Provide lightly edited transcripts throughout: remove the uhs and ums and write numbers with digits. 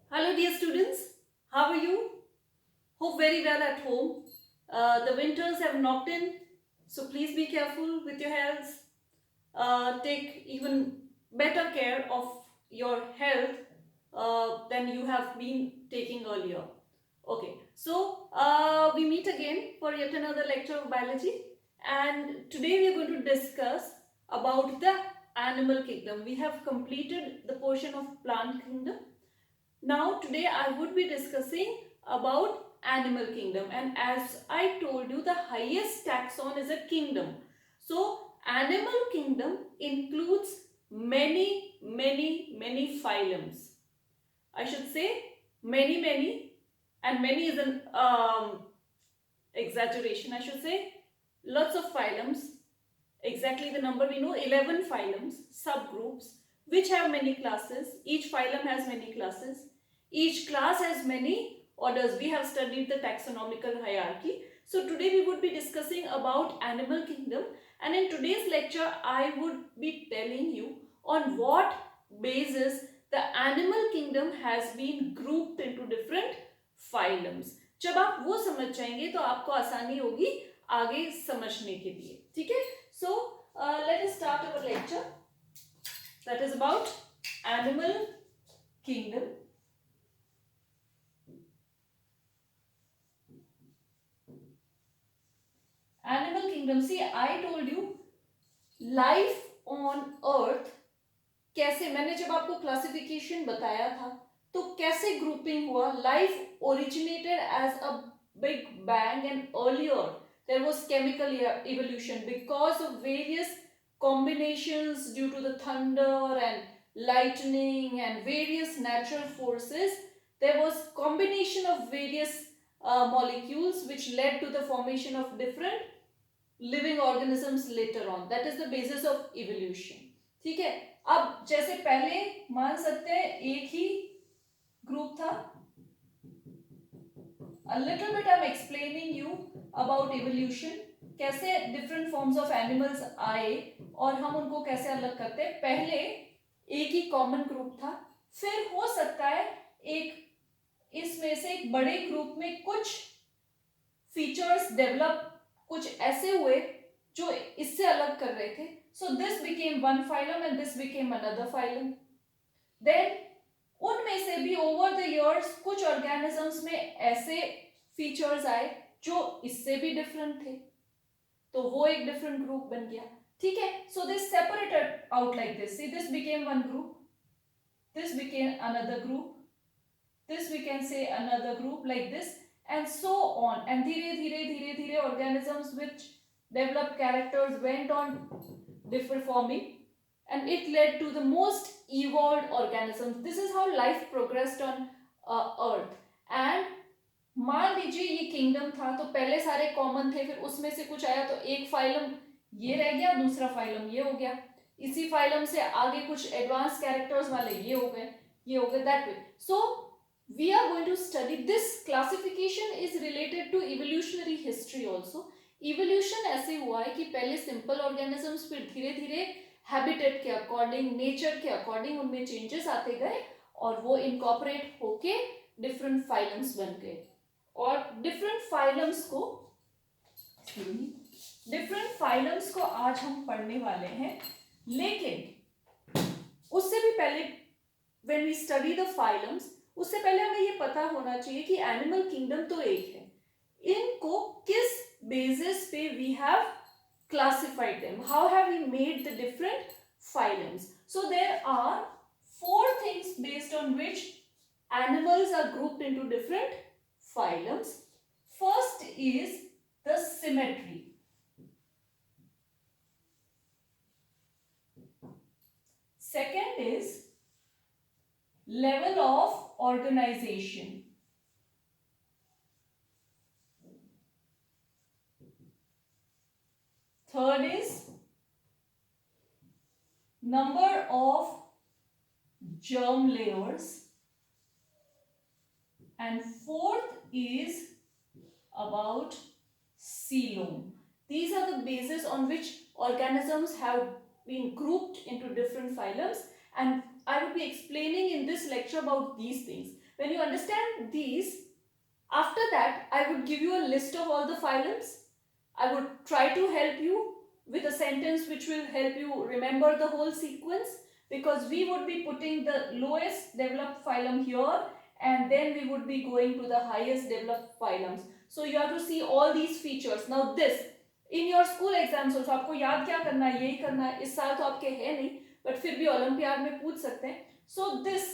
Hello dear students, how are you? Hope very well at home. The winters have knocked in, so please be careful with your health. Take even better care of your health than you have been taking earlier. Okay, so we meet again for yet another lecture of biology, and today we are going to discuss about the animal kingdom. We have completed the portion of plant kingdom. Now today I would be discussing about animal kingdom, and as I told you, the highest taxon is a kingdom. So animal kingdom includes many phylums. I should say many, and many is an exaggeration. I should say lots of phylums, exactly the number we know, 11 phylums, subgroups, which have many classes. Each phylum has many classes. Each class has many orders. We have studied the taxonomical hierarchy. So today we would be discussing about animal kingdom, and in today's lecture I would be telling you on what basis the animal kingdom has been grouped into different phylums. जब आप वो समझ जाएंगे तो आपको आसानी होगी आगे समझने के लिए. ठीक है? So let us start our lecture, that is about animal kingdom. Animal kingdom, see I told you life on earth कैसे, मैंने जब आपको क्लासिफिकेशन बताया था तो कैसे ग्रुपिंग हुआ. Life originated as a big bang and earlier there was chemical evolution because of various combinations due to the thunder and lightning and various natural forces. There was combination of various molecules which led to the formation of different living organisms later on. That is the basis of evolution. ठीक है? अब जैसे पहले मान सकते हैं एक ही group था. A little bit I'm explaining you about evolution, कैसे different forms of animals आए और हम उनको कैसे अलग करते हैं. पहले एक ही कॉमन ग्रुप था, फिर हो सकता है एक इसमें से एक बड़े ग्रुप में कुछ फीचर्स डेवलप कुछ ऐसे हुए जो इससे अलग कर रहे थे. So this became one phylum and this became another phylum. Then उनमें से भी over the years कुछ organisms में ऐसे features आए जो इससे भी different थे, तो वो एक different group बन गया. ठीक है? So they separated out like this. See, this became one group, this became another group, this we can say another group, like this and so on. And धीरे धीरे organisms which developed characters went on different forming, and it led to the most evolved organisms. This is how life progressed on earth. And मान लीजिए ये kingdom था तो पहले सारे common थे, फिर उसमें से कुछ आया तो एक फाइलम ये रह गया, दूसरा फाइलम ये हो गया, इसी फाइलम से आगे कुछ एडवांस कैरेक्टर्स वाले ये हो गए, ये हो गए, that way. So we are going to study this. Classification is related to evolutionary history also. evolution ऐसे हुआ है कि पहले सिंपल ऑर्गेनिजम्स फिर धीरे धीरे हैबिटेट के अकॉर्डिंग, नेचर के अकॉर्डिंग उनमें चेंजेस आते गए और वो इनकॉर्पोरेट होके डिफरेंट फाइलम्स बन गए. और डिफरेंट फाइलम्स को आज हम पढ़ने वाले हैं. लेकिन उससे भी पहले when we study the phylums, उससे पहले हमें ये पता होना चाहिए कि एनिमल किंगडम तो एक है, इनको किस बेसिस पे we have classified them, how have we made the different phylums. So there are four things based on which animals are grouped into different phylums. First is the symmetry. Second is level of organization. Third is number of germ layers. And fourth is about coelom. These are the bases on which organisms have been grouped into different phylums, and I will be explaining in this lecture about these things. When you understand these, after that I would give you a list of all the phylums. I would try to help you with a sentence which will help you remember the whole sequence, because we would be putting the lowest developed phylum here and then we would be going to the highest developed phylums. So you have to see all these features. Now this in your school exams also आपको याद क्या करना है, यही करना है. इस साल तो आपके है नहीं, बट फिर भी ओलंपियाड में पूछ सकते हैं. So this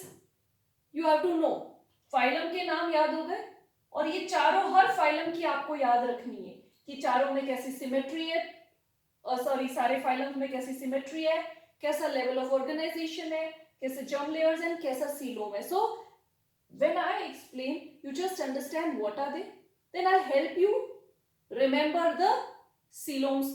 you have to know. Phylum के नाम याद हो गए, और ये चारों हर फाइलम की आपको याद रखनी है कि चारों में कैसी सिमेट्री है, सॉरी सारे फाइलम्स में कैसी सिमेट्री है, कैसा लेवल ऑफ ऑर्गेनाइजेशन है, कैसे जर्म लेयर्स हैं, कैसा सीलोम है. So when I explain you just understand what are they, then I help you remember the coeloms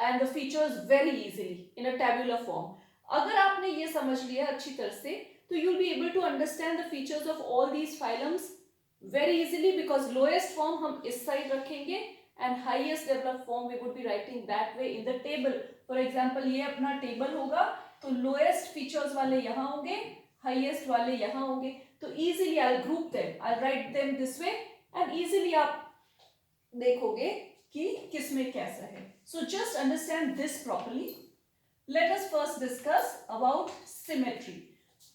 and the features very easily in a tabular form. अगर आपने ये समझ लिया अच्छी तरह से, तो you will be able to understand the features of all these phylums very easily, because lowest form हम इस साइड रखेंगे and highest developed form we would be writing that way in the table. For example, ये अपना table होगा, तो lowest features वाले यहाँ होंगे, highest वाले यहाँ होंगे. तो easily I'll group them, I'll write them this way and easily आप देखोगे कि किसमें कैसा है. So just understand this properly. Let us first discuss about symmetry.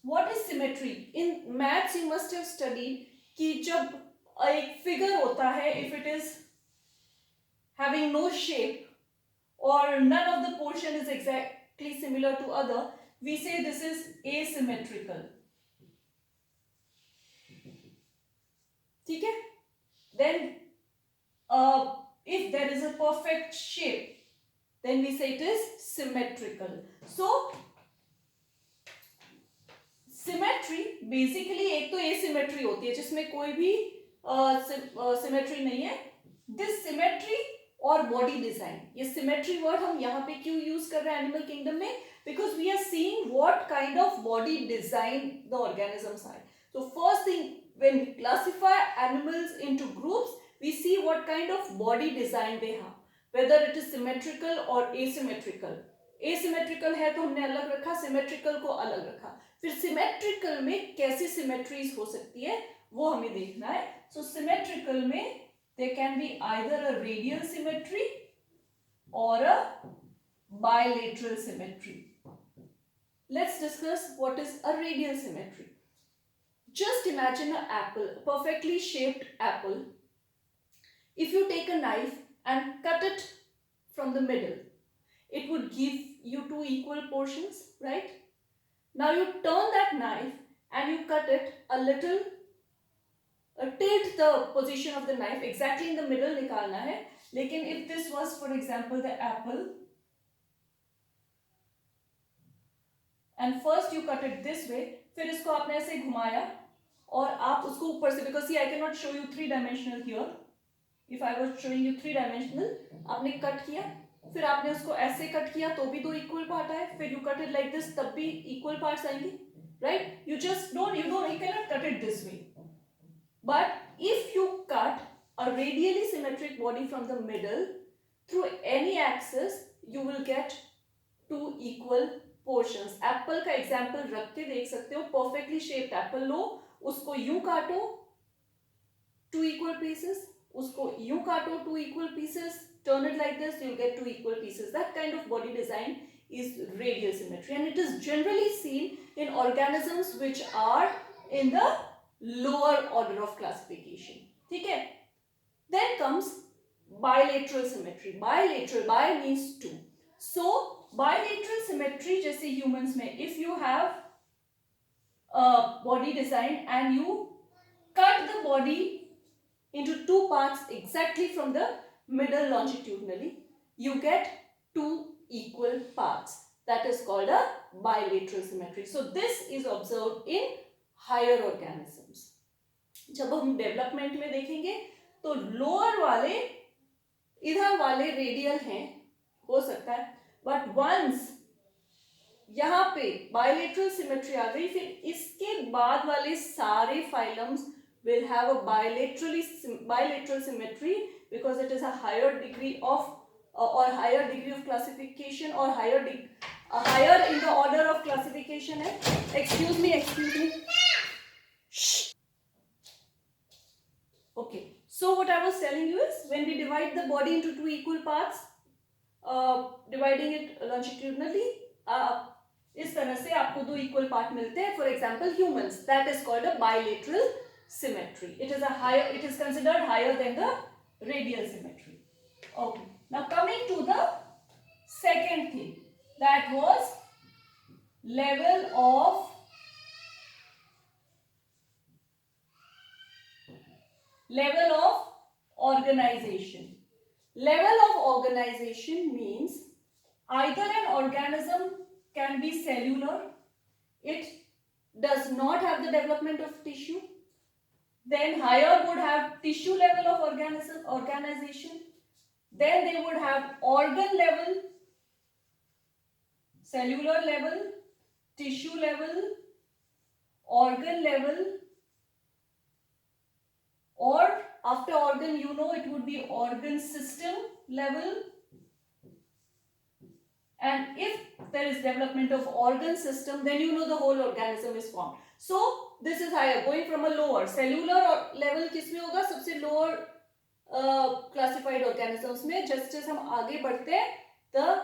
What is symmetry? In maths you must have studied कि जब एक figure होता है, if it is having no shape or none of the portion is exactly similar to other, we say this is asymmetrical. ठीक है? Then if there is a perfect shape, then we say it is symmetrical. So symmetry basically एक तो asymmetry होती है जिसमें कोई भी symmetry नहीं है. दिस सिमेट्री और बॉडी डिजाइन, ये सिमेट्री वर्ड हम यहाँ पे क्यों यूज कर रहे हैं एनिमल किंगडम में, because we are seeing what kind of body design the organisms are. So first thing, when we classify animals into groups, we see what kind of body design they have, whether it is symmetrical or asymmetrical. asymmetrical है तो हमने अलग रखा, symmetrical को अलग रखा. फिर symmetrical में कैसी symmetries हो सकती है वो हमें देखना है. So symmetrical में there can be either a radial symmetry or a bilateral symmetry. Let's discuss what is a radial symmetry. Just imagine an apple, a perfectly shaped apple. If you take a knife and cut it from the middle, it would give you two equal portions, right? Now you turn that knife and you cut it a little, tilt the position of the knife exactly in the middle निकालना है. लेकिन if this was for example the apple, and first you cut it this way, फिर इसको आपने ऐसे घुमाया और आप उसको ऊपर से, because see I cannot show you three dimensional here. If I was showing you three dimensional, आपने कट किया, फिर आपने उसको ऐसे कट किया तो भी दो इक्वल पार्ट आए, फिर you cut it like this तब भी इक्वल पार्ट्स आएंगे, right? You cannot cut it this way. But if you cut a radially symmetric body from the middle through any axis, you will get two equal portions. Apple का example रख के देख सकते हो. Perfectly shaped Apple लो, उसको यूं काटो two equal pieces, उसको यूं काटो two equal pieces, turn it like this, you'll get two equal pieces. That kind of body design is radial symmetry, and it is generally seen in organisms which are in the lower order of classification. ठीक है? Then comes bilateral symmetry. Bilateral, bi means two. So bilateral symmetry जैसे humans में, if you have a body design and you cut the body into two parts exactly from the middle longitudinally, you get two equal parts. That is called a bilateral symmetry. So this is observed in higher organisms. जब हम development में देखेंगे तो lower वाले इधर वाले radial हैं, हो सकता है, बट वंस यहाँ पे bilateral symmetry आ गई, फिर इसके बाद वाले सारे phylums will have a bilateral symmetry, because it is a higher degree of or higher degree of classification, or higher in the order of classification है. Excuse me. Shh. So what I was telling you is, when we divide the body into two equal parts, dividing it longitudinally, इस तरह से आपको दो equal part मिलते हैं. For example, humans, that is called a bilateral symmetry. It is considered higher than the radial symmetry. Okay. Now coming to the second thing, that was level of organization. Level of organization means either an organism can be cellular, it does not have the development of tissue, then higher would have tissue level of organization, then they would have organ level, cellular level, tissue level, organ level, or after organ, you know, it would be organ system level. And if there is development of organ system, then you know the whole organism is formed. So this is higher, going from a lower cellular level. किसमें होगा? सबसे lower classified organisms में. Just as हम आगे बढ़ते हैं, the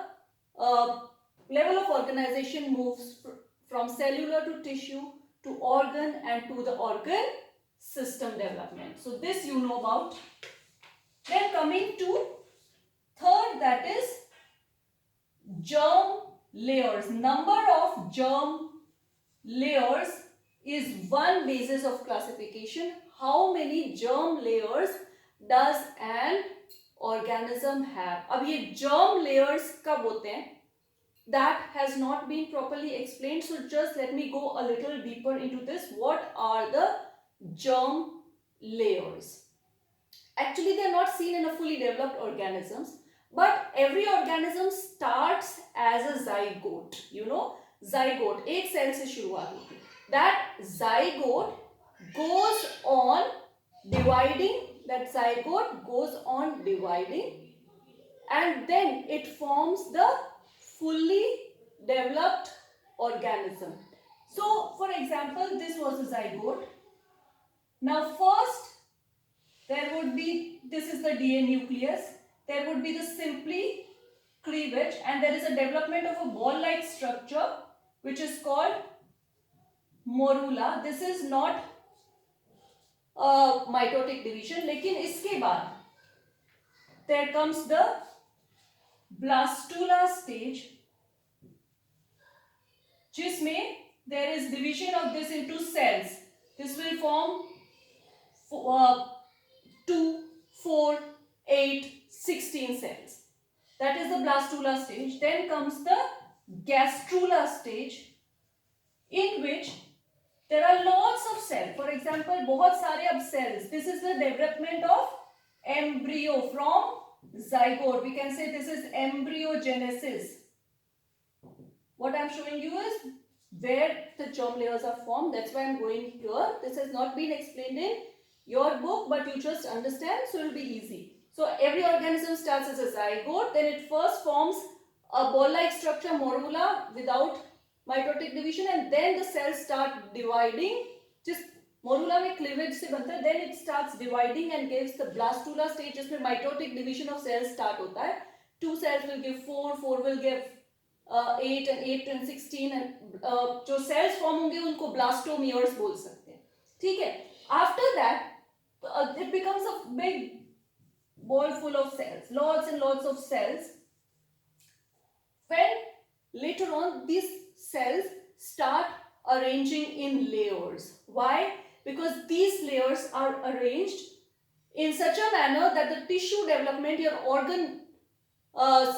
level of organization moves from cellular to tissue to organ and to the organ system development. So this you know about. Then coming to third, that is germ layers. Number of germ layers is one basis of classification. How many germ layers does an organism have? अब ये germ layers कब होते हैं? That has not been properly explained. So just let me go a little deeper into this. What are the germ layers? Actually, they are not seen in a fully developed organisms, but every organism starts as a zygote. You know, zygote एक cell से शुरुआत होती है. That zygote goes on dividing. That zygote goes on dividing, and then it forms the fully developed organism. So, for example, this was a zygote. Now, first there would be, this is the DNA nucleus. There would be the simply cleavage, and there is a development of a ball-like structure which is called morula. This is not mitotic division, लेकिन इसके बाद there comes the blastula stage, जिसमें there is division of this into cells. This will form 2, 4, 8, 16 cells. That is the blastula stage. Then comes the gastrula stage, in which there are lots of cells. For example, बहुत सारे अब cells. This is the development of embryo from zygote. We can say this is embryogenesis. What I am showing you is where the germ layers are formed. That's why I am going here. This has not been explained in your book, but you just understand, so it will be easy. So every organism starts as a zygote, then it first forms a ball-like structure, morula, without mitotic division, and then the cells start dividing. Just morula में cleavage से बनता है, then it starts dividing and gives the blastula stage, जिसमें mitotic division of cells start होता है. 2 cells will give 4, 4 will give 8, and 8 and 16, and जो cells form होंगे उनको blastomeres बोल सकते हैं. ठीक है? After that, it becomes a big ball full of cells, lots and lots of cells. When later on these cells start arranging in layers. Why? Because these layers are arranged in such a manner that the tissue development, your organ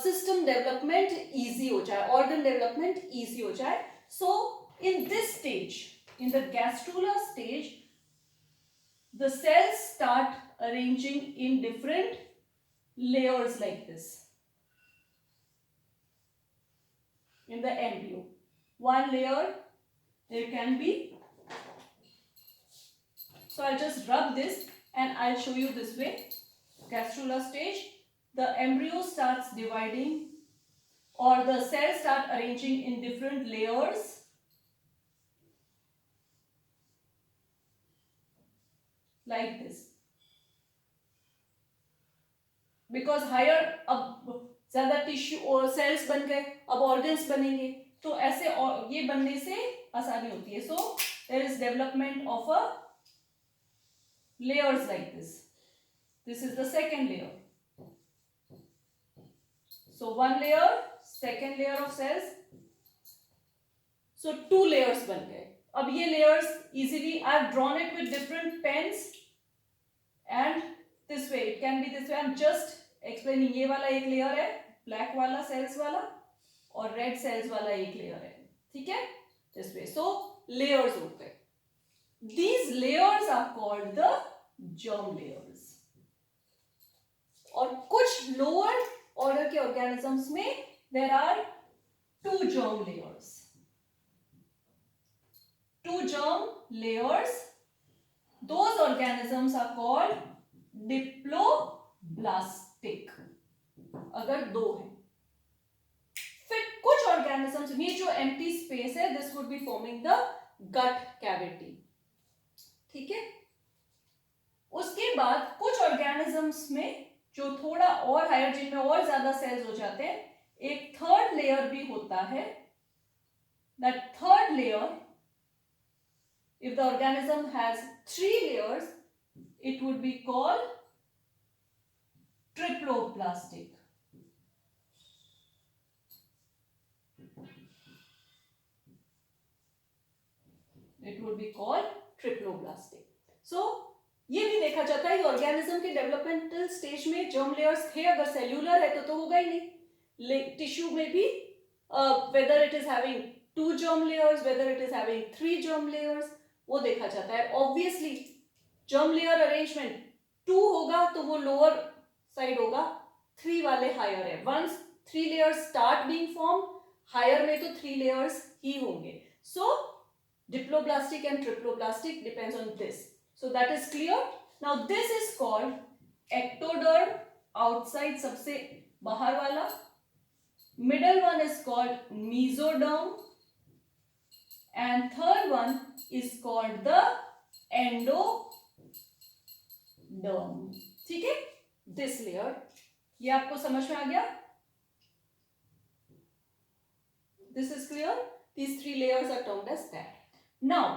system development easy हो जाए, organ development easy हो जाए. So in this stage, in the gastrula stage, the cells start arranging in different layers like this. In the embryo, one layer there can be. So I'll just rub this and I'll show you this way. Gastrula stage, the embryo starts dividing, or the cells start arranging in different layers. Like this. Because higher अब ज्यादा tissue और sales बन गए, अब organs बनेंगे, तो ऐसे ये बनने से आसानी होती है. So there is development of a layers like this. This is the second layer. So one layer, second layer of cells. So two layers बन गए. अब ये layers easily I have drawn it with different pens and this way it can be this way. I'm just explaining. ये वाला एक layer है, black वाला cells वाला, और red cells वाला एक layer है. ठीक है? This way. So layers होते हैं. These layers are called the germ layers. और कुछ लोअर ऑर्डर के ऑर्गेनिजम्स में there are two germ layers. Two germ layers. Those organisms are called diploblastic. अगर दो है. फिर कुछ ऑर्गेनिजम्स में जो एम्प्टी स्पेस है, this would be forming the gut cavity. ठीक है? उसके बाद कुछ ऑर्गेनिजम्स में जो थोड़ा और हायर, जिनमें और ज्यादा सेल्स हो जाते हैं, एक थर्ड लेयर भी होता है. That third layer, if the organism has 3 layers, it would be called triploblastic. It would be called triploblastic. So ये भी देखा जाता है कि ऑर्गेनिज्म के डेवलपमेंटल स्टेज में जर्म लेयर्स थे. अगर सेल्यूलर है तो होगा ही नहीं. टिश्यू में भी whether it is having 2 germ layers, whether it is having 3 germ layers, वो देखा जाता है. ऑब्वियसली germ layer अरेंजमेंट 2 होगा तो वो लोअर साइड होगा, 3 वाले हायर है. Once 3 layers start being form, higher में तो 3 layers ही होंगे. सो diploblastic and triploblastic depends on this. So that is clear. Now this is called ectoderm, outside सबसे बाहर वाला. Middle one is called mesoderm, and third one is called the endoderm. ठीक है? This layer, ये आपको समझ में आ गया? This is clear. These 3 layers are termed as that. Now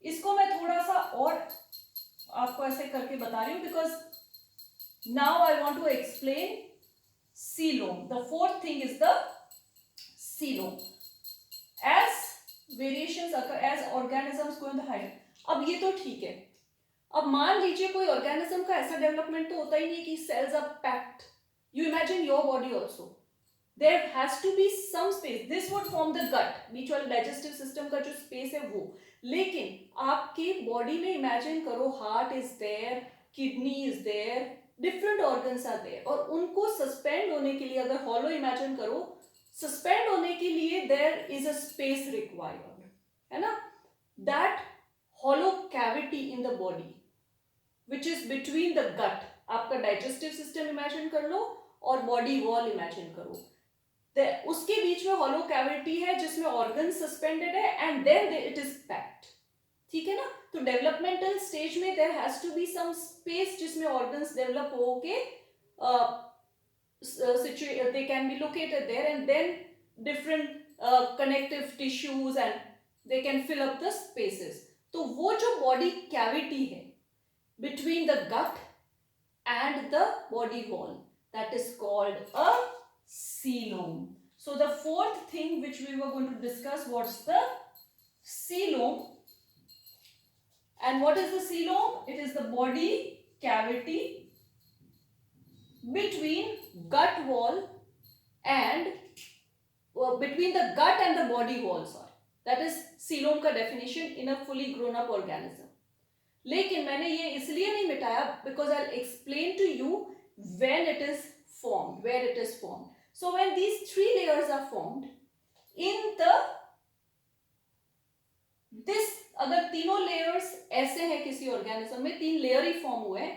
इसको मैं थोड़ा सा और आपको ऐसे करके बता रही हूं, because now I want to explain coelom. The fourth thing is the coelom. As variations occur, as organisms go in the height. अब ये तो ठीक है. अब मान लीजिए कोई ऑर्गेनिज्म का ऐसा डेवलपमेंट तो होता ही नहीं कि cells are packed. You imagine your body also, there has to be some space. This would form the gut, बीच वाले डाइजेस्टिव सिस्टम का जो स्पेस है वो. लेकिन आपकी बॉडी में इमेजिन करो, heart is there, kidney is there, different organs are there, और उनको सस्पेंड होने के लिए, अगर हॉलो इमेजिन करो, सस्पेंड होने के लिए there is a space required, है ना. That hollow cavity in the body which is between the gut, आपका डाइजेस्टिव सिस्टम इमेजिन कर लो और बॉडी वॉल इमेजिन करो. उसके बीच में हॉलो कैविटी है जिसमें ऑर्गन सस्पेंडेड है, and then it is packed. ठीक है ना. तो डेवलपमेंटल स्टेज में there has to be some space जिसमें ऑर्गन्स डेवलप होके they can be located there, and then different connective tissues and they can fill up the spaces. तो वो जो बॉडी कैविटी है between the gut and the body wall, that is called a coelom. So the fourth thing which we were going to discuss was the coelom. And what is the coelom? It is the body cavity between gut wall and between the gut and the body wall, sorry. That is coelom का definition in a fully grown up organism. लेकिन मैंने ये इसलिए नहीं मिटाया because I'll explain to you when it is formed, where it is formed. So when these 3 layers are formed in this, अगर तीनों layers ऐसे हैं किसी organism में, 3 layer ही form हुए,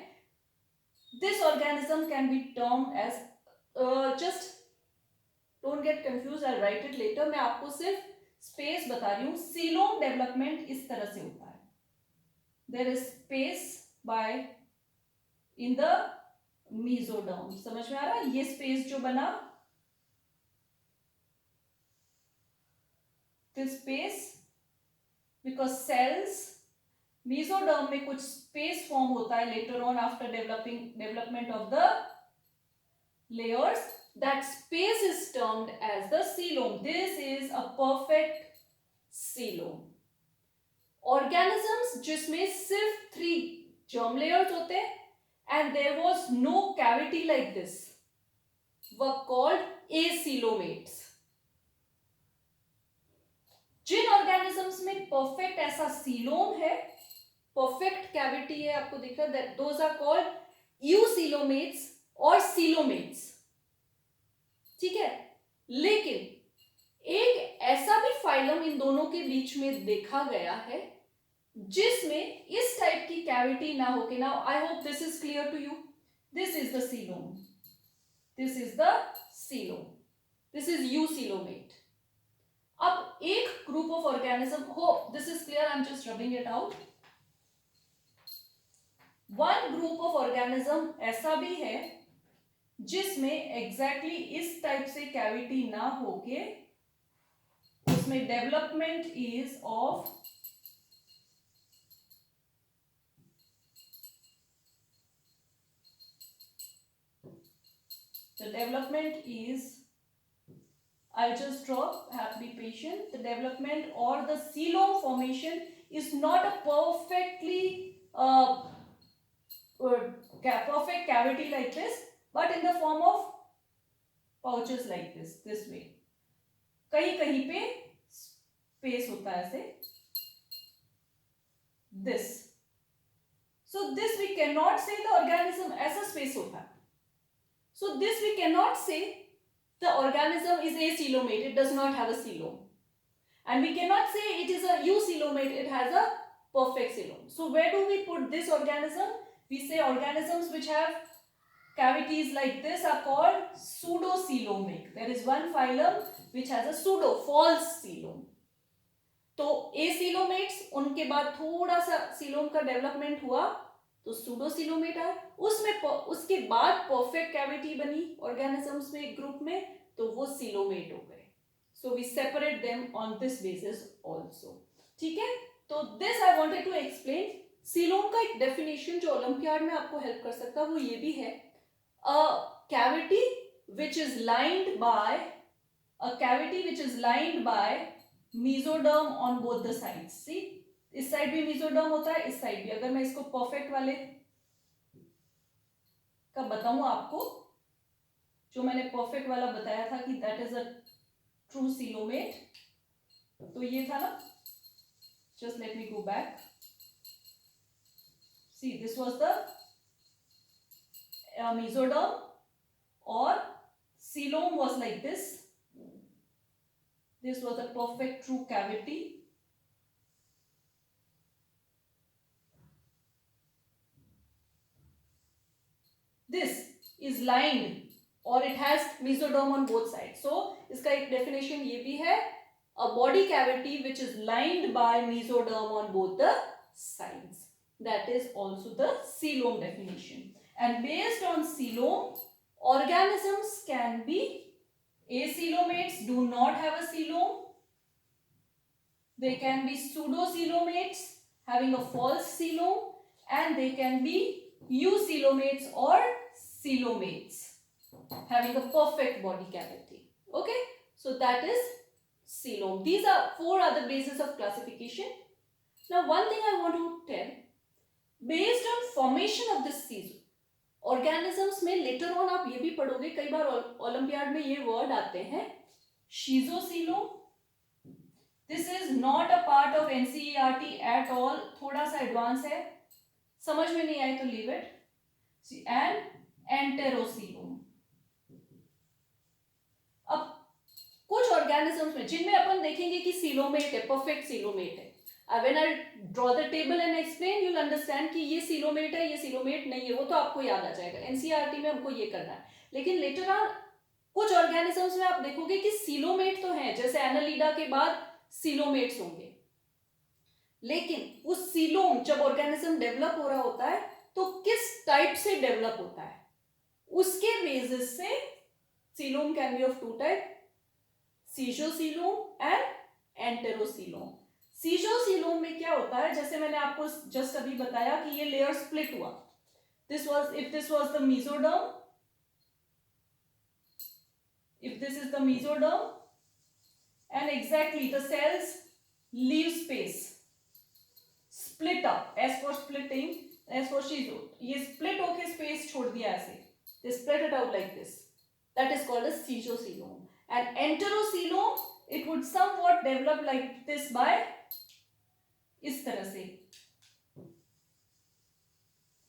this organism can be termed as just don't get confused, I'll write it later. मैं आपको सिर्फ space बता रही हूँ. coelom development इस तरह से होता है. There is space in the mesoderm. समझ में आ रहा है ये स्पेस जो बना, this space, because cells, mesoderm में कुछ स्पेस फॉर्म होता है later on after development of the layers. That space is termed as the coelom. This is a perfect coelom. Organisms जिसमें सिर्फ 3 germ layers होते हैं and there was no cavity like this were called acoelomates. Jin organisms में perfect ऐसा coelom है, perfect cavity है, आपको दिख रहा है, those are called eucoelomates और coelomates. ठीक है, लेकिन एक ऐसा भी फाइलम इन दोनों के बीच में देखा गया है जिसमें इस टाइप की कैविटी ना हो के, now I hope this is clear to you, this is the coelom, this is the coelom, this is eucoelomate. अब एक group of organism, hope this is clear, I am just rubbing it out. One group of organism ऐसा भी है जिसमें exactly इस type से cavity ना होके उसमें development is of the development is, I'll just drop, have to be patient, the development or the coelom formation is not a perfectly perfect cavity like this, but in the form of pouches like this way. कहीं कहीं पे space होता है ऐसे, this. So this we cannot say the organism ऐसा space होता है. So this we cannot say the organism is acoelomate, it does not have a coelom. And we cannot say it is a eucoelomate, it has a perfect coelom. So where do we put this organism? We say organisms which have cavities like this are called pseudocoelomic. There is one phylum which has a pseudo, false coelom. तो acoelomates, उनके बाद थोड़ा सा coelom का development हुआ तो pseudocoelomate आया, उसमें उसके बाद परफेक्ट कैविटी बनी ऑर्गेनिजम्स में एक ग्रुप में, तो वो coelomate हो गए. So we separate them on this basis also. ठीक है, तो this I wanted to explain. Coelom का एक डेफिनेशन जो ओलंपियाड में आपको हेल्प कर सकता है वो ये भी है, a cavity which is lined by mesoderm on both the sides. See, इस साइड भी मेसोडर्म होता है, इस साइड भी. अगर मैं इसको परफेक्ट वाले का बताऊं आपको, जो मैंने परफेक्ट वाला बताया था कि that is a true coelomate, तो ये था ना, just let me go back. See, this was the mesoderm or coelom was like this. This was a perfect true cavity. This is lined or it has mesoderm on both sides. So इसका एक definition ये भी है, a body cavity which is lined by mesoderm on both the sides. That is also the coelom definition. And based on coelom, organisms can be acoelomates, do not have a coelom. They can be pseudocoelomates having a false coelom, and they can be eucoelomates or coelomates having a perfect body cavity. Okay, so that is coelom. These are 4 other bases of classification. Now one thing I want to tell, based on formation of this coelom, organisms में later on आप ये भी पढ़ोगे, कई बार olympiad में ये word आते हैं, schizocoelom. This is not a part of NCERT at all, थोड़ा सा एडवांस है, समझ में नहीं आए तो लीव इट. एंड एंटेरोसीलोम. अब कुछ ऑर्गेनिजम्स में जिनमें अपन देखेंगे कि सीलोमेट है, परफेक्ट सीलोमेट है. When I draw the table and explain, you'll understand कि ये सीलोमेट है, ये सीलोमेट नहीं है, वो तो आपको याद आ जाएगा. एनसीईआरटी में हमको ये करना है. लेकिन लेटर ऑन कुछ ऑर्गेनिजम्स में आप देखोगे कि सीलोमेट तो है, जैसे एनालिडा के बाद सीलोमेट्स होंगे, लेकिन उस सीलोम जब ऑर्गेनिज्म डेवलप हो रहा होता है तो किस टाइप से डेवलप होता है, उसके बेसिस से coelom can be of two type, schizocoelom and enterocoelom. Schizocoelom में क्या होता है, जैसे मैंने आपको जस्ट अभी बताया कि ये लेयर स्प्लिट हुआ, this was, if this was the mesoderm, if this is the mesoderm, and exactly the cells leave space, split up, as for splitting, as for shizo, ये split होके space छोड़ दिया ऐसे, they spread it out like this, that is called as caesareocoelom. And enterocoelom, it would somewhat develop like this by इस तरह से,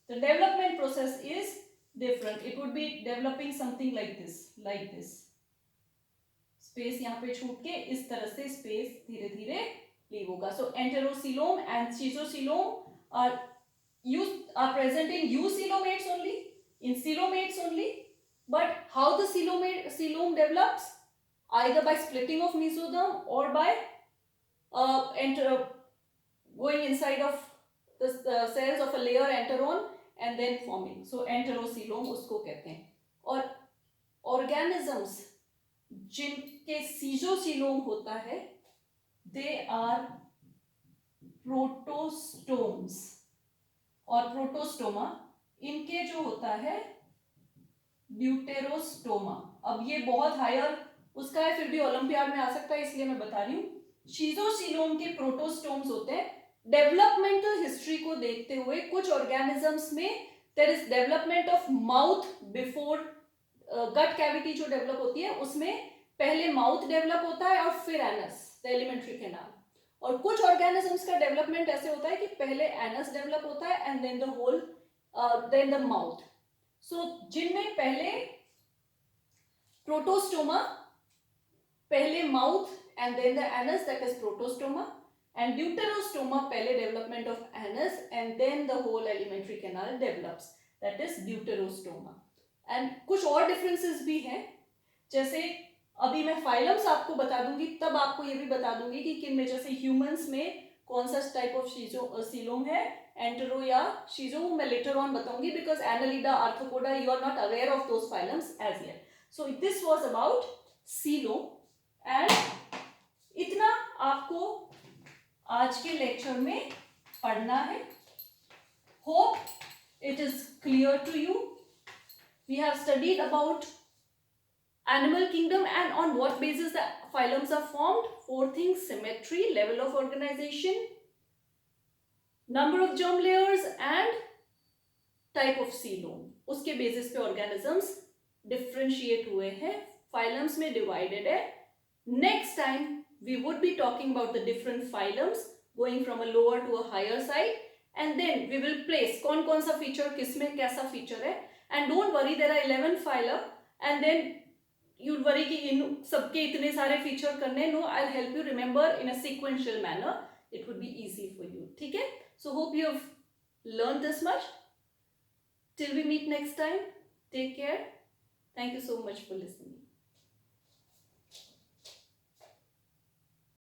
the development process is different, it would be developing something like this, space यहाँ पे छूट के इस तरह से स्पेस धीरे धीरे लीव होगा. So enterocoelom and caesareocoelom are present in eucoelomates only, in coelomates only. But how the coelom develops? Either by splitting of mesoderm or by going inside of the cells of a layer enteron and then forming. So enterocoelom उसको कहते हैं. और organisms जिनके सीजोसीलोम होता है, they are protostomes, और प्रोटोस्टोमा इनके जो होता है ड्यूटेरोस्टोमा. अब ये बहुत हायर उसका है, फिर भी ओलंपियाड में आ सकता है, इसलिए मैं बता रही हूँ. सीजोसीलोम के प्रोटोस्टोम्स होते हैं. डेवलपमेंटल हिस्ट्री को देखते हुए कुछ ऑर्गेनिजम्स में there is development of mouth before gut cavity जो डेवलप होती है उसमें पहले माउथ डेवलप होता है और फिर एनस, द एलिमेंट्री कैनाल. और कुछ ऑर्गेनिजम्स का डेवलपमेंट ऐसे होता है कि पहले एनस डेवलप होता है and then the whole, then the mouth. So जिनमें पहले प्रोटोस्टोमा, पहले mouth and then the anus, that is protostoma. And deuterostoma पहले development of anus and then the whole alimentary canal develops, that is deuterostoma. And कुछ और differences भी हैं, जैसे अभी मैं फाइलम्स आपको बता दूंगी, तब आपको ये भी बता दूंगी कि किन में, जैसे ह्यूमंस में कौन सा टाइप ऑफ सीलोम है, एंटेरो या शीजो, मैं लेटर ऑन बताऊंगी, because Annelida, Arthropoda, you are not aware of those phylums as yet. So this was about coelom. And इतना आपको आज के लेक्चर में पढ़ना है. Hope it is clear to you. We have studied about animal kingdom and on what basis the phylums are formed. 4 things: symmetry, level of organization, number of germ layers and type of coelom. उसके basis पे organisms differentiate हुए हैं, phylums में divided है. Next time we would be talking about the different phylums going from a lower to a higher side, and then we will place कौन कौन सा feature किस में कैसा feature है. And don't worry, there are 11 phyla, and then you'll worry कि इन सबके इतने सारे फीचर करने. No, I'll help you remember in a sequential manner. It would be easy for you. ठीक है? So hope you have learned this much. Till we meet next time, take care. Thank you so much for listening.